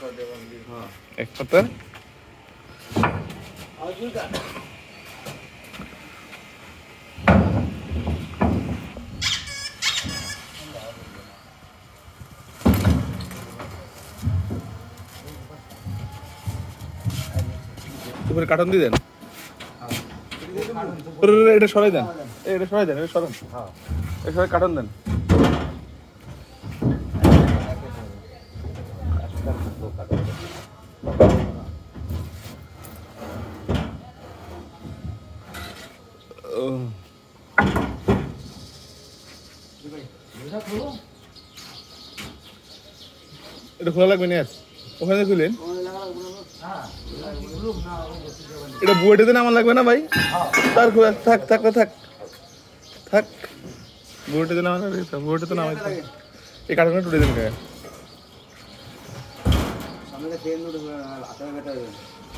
এক পাতা উপরে কার্টন দিয়ে দেন। এটা সরাই দেন, এটা সরাই দেন, এটা সরান, এটা সরাই কার্টন দেন। এটা খোলা লাগবে না, ওখানে খুলেন। এটা বুয়েটাতে নামান লাগবে না ভাই? তার থাক থাক থাক থাক, বুয়েটাতে নামান লাগবে, বুয়েটাতে নামাই এই কাঠটা টুটে দেন গায়ে।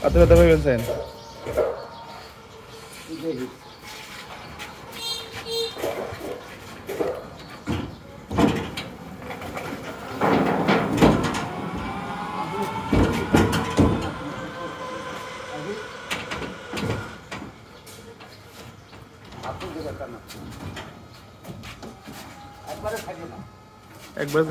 হাতে ব্যথা হয়ে গেছেন? একবার